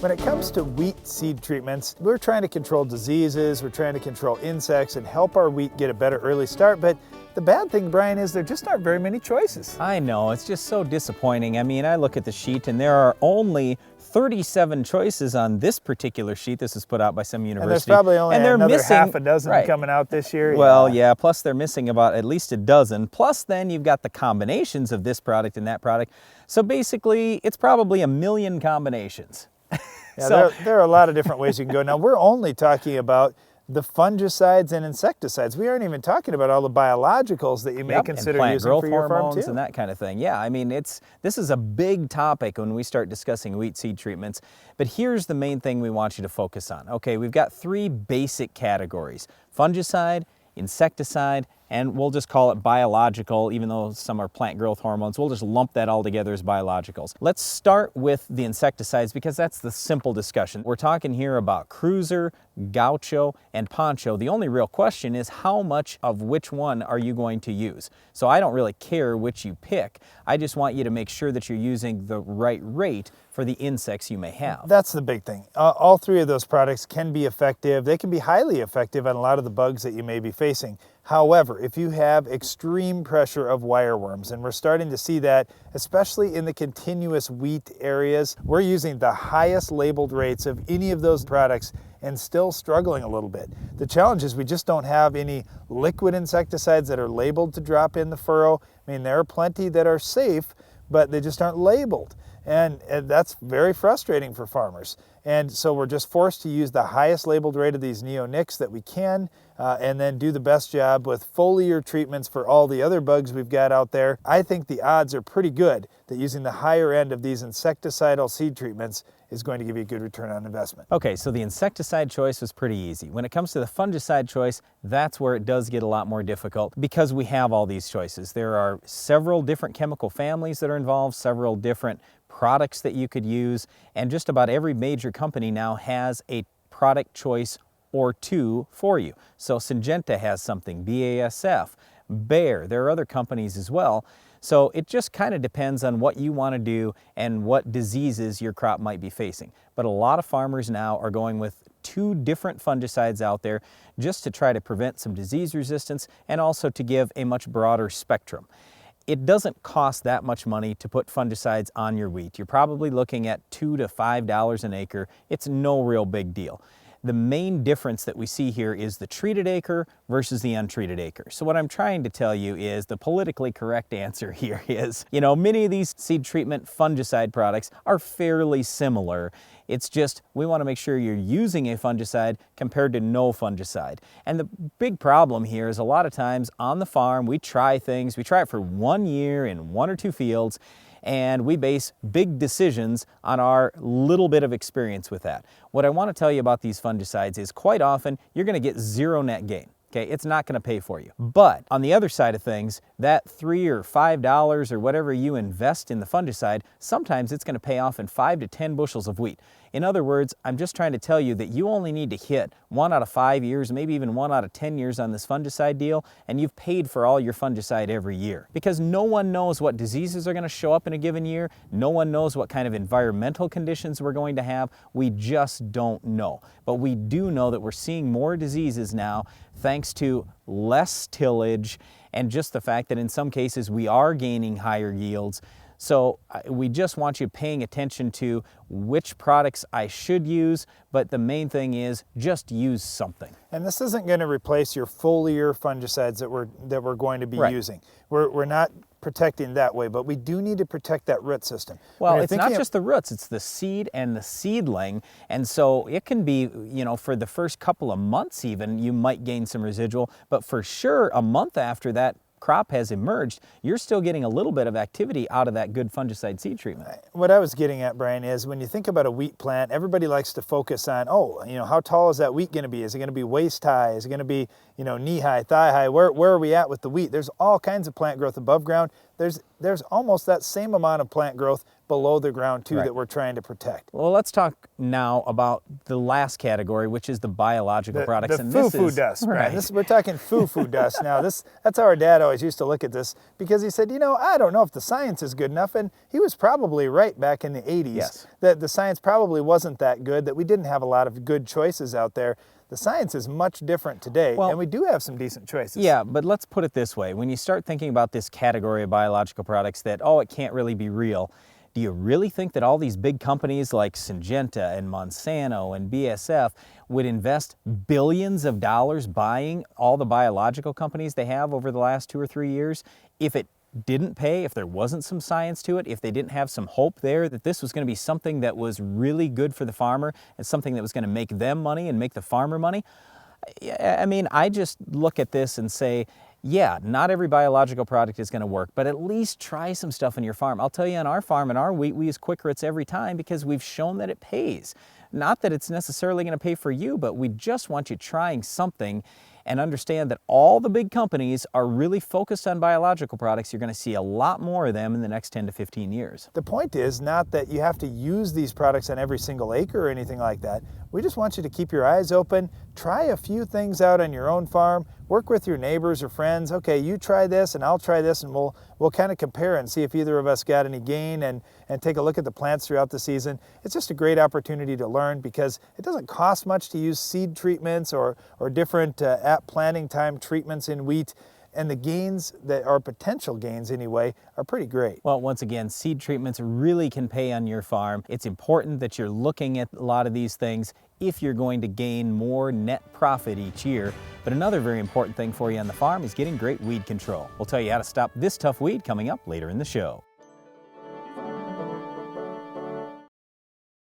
When it comes to wheat seed treatments, we're trying to control diseases, we're trying to control insects and help our wheat get a better early start, but the bad thing, Brian, is there just aren't very many choices. I know, it's just so disappointing. I mean, I look at the sheet and there are only 37 choices on this particular sheet. This is put out by some university. And there's probably only another half a dozen coming out this year. Well, yeah, plus they're missing about at least a dozen. Plus then you've got the combinations of this product and that product. So basically, it's probably a million combinations. Yeah, so, there are a lot of different ways you can go. Now, we're only talking about the fungicides and insecticides. We aren't even talking about all the biologicals that you may consider using for your farm too. And that kind of thing. Yeah, I mean, this is a big topic when we start discussing wheat seed treatments. But here's the main thing we want you to focus on. Okay, we've got three basic categories: fungicide, insecticide, and we'll just call it biological, even though some are plant growth hormones. We'll just lump that all together as biologicals. Let's start with the insecticides because that's the simple discussion. We're talking here about Cruiser, Gaucho, and Poncho. The only real question is how much of which one are you going to use? So I don't really care which you pick. I just want you to make sure that you're using the right rate for the insects you may have. That's the big thing. All three of those products can be effective. They can be highly effective on a lot of the bugs that you may be facing. However, if you have extreme pressure of wireworms, and we're starting to see that, especially in the continuous wheat areas, we're using the highest labeled rates of any of those products and still struggling a little bit. The challenge is we just don't have any liquid insecticides that are labeled to drop in the furrow. I mean, there are plenty that are safe, but they just aren't labeled. And that's very frustrating for farmers. And so we're just forced to use the highest labeled rate of these neonics that we can, and then do the best job with foliar treatments for all the other bugs we've got out there. I think the odds are pretty good that using the higher end of these insecticidal seed treatments is going to give you a good return on investment. Okay, so the insecticide choice was pretty easy. When it comes to the fungicide choice, that's where it does get a lot more difficult because we have all these choices. There are several different chemical families that are involved, several different products that you could use, and just about every major company now has a product choice or two for you. So Syngenta has something, BASF, Bayer, there are other companies as well. So it just kind of depends on what you want to do and what diseases your crop might be facing. But a lot of farmers now are going with two different fungicides out there just to try to prevent some disease resistance and also to give a much broader spectrum. It doesn't cost that much money to put fungicides on your wheat. You're probably looking at $2 to $5 an acre. It's no real big deal. The main difference that we see here is the treated acre versus the untreated acre. So what I'm trying to tell you is the politically correct answer here is, many of these seed treatment fungicide products are fairly similar. It's just we want to make sure you're using a fungicide compared to no fungicide. And the big problem here is a lot of times on the farm we try things, we try it for 1 year in 1 or 2 fields, and we base big decisions on our little bit of experience with that. What I want to tell you about these fungicides is quite often you're going to get zero net gain. Okay, it's not going to pay for you. But on the other side of things, that $3 or $5 or whatever you invest in the fungicide, sometimes it's going to pay off in 5 to 10 bushels of wheat. In other words, I'm just trying to tell you that you only need to hit 1 out of 5 years, maybe even 1 out of 10 years on this fungicide deal, and you've paid for all your fungicide every year. Because no one knows what diseases are going to show up in a given year. No one knows what kind of environmental conditions we're going to have. We just don't know. But we do know that we're seeing more diseases now thanks to less tillage and just the fact that in some cases we are gaining higher yields. So we just want you paying attention to which products I should use, but the main thing is just use something. And this isn't going to replace your foliar fungicides that we're going to be using. We're not protecting that way, but we do need to protect that root system. Well, it's not just the roots, it's the seed and the seedling. And so it can be, for the first couple of months even, you might gain some residual, but for sure a month after that crop has emerged, you're still getting a little bit of activity out of that good fungicide seed treatment. What I was getting at, Brian, is when you think about a wheat plant, everybody likes to focus on, how tall is that wheat going to be? Is it going to be waist high? Is it going to be, knee high, thigh high? Where are we at with the wheat? There's all kinds of plant growth above ground. There's there's almost that same amount of plant growth below the ground too that we're trying to protect. Well, let's talk now about the last category, which is the biological products. The foo-foo dust, right? We're talking foo-foo dust now. That's how our dad always used to look at this, because he said, you know, I don't know if the science is good enough, and he was probably right back in the 80s that the science probably wasn't that good, that we didn't have a lot of good choices out there. The science is much different today, and we do have some decent choices. Yeah, but let's put it this way. When you start thinking about this category of biological products that, oh, it can't really be real, do you really think that all these big companies like Syngenta and Monsanto and BASF would invest billions of dollars buying all the biological companies they have over the last 2 or 3 years if it didn't pay, if there wasn't some science to it, if they didn't have some hope there that this was going to be something that was really good for the farmer and something that was going to make them money and make the farmer money? I mean, I just look at this and say, yeah, not every biological product is going to work, but at least try some stuff in your farm. I'll tell you, on our farm, in our wheat, we use Quick Roots every time because we've shown that it pays. Not that it's necessarily going to pay for you, but we just want you trying something and understand that all the big companies are really focused on biological products. You're going to see a lot more of them in the next 10 to 15 years. The point is not that you have to use these products on every single acre or anything like that. We just want you to keep your eyes open, try a few things out on your own farm, work with your neighbors or friends. Okay, you try this and I'll try this, and we'll kind of compare and see if either of us got any gain, and take a look at the plants throughout the season. It's just a great opportunity to learn, because it doesn't cost much to use seed treatments or different at planting time treatments in wheat. And the gains that are potential gains anyway are pretty great. Well, once again, seed treatments really can pay on your farm. It's important that you're looking at a lot of these things if you're going to gain more net profit each year. But another very important thing for you on the farm is getting great weed control. We'll tell you how to stop this tough weed coming up later in the show.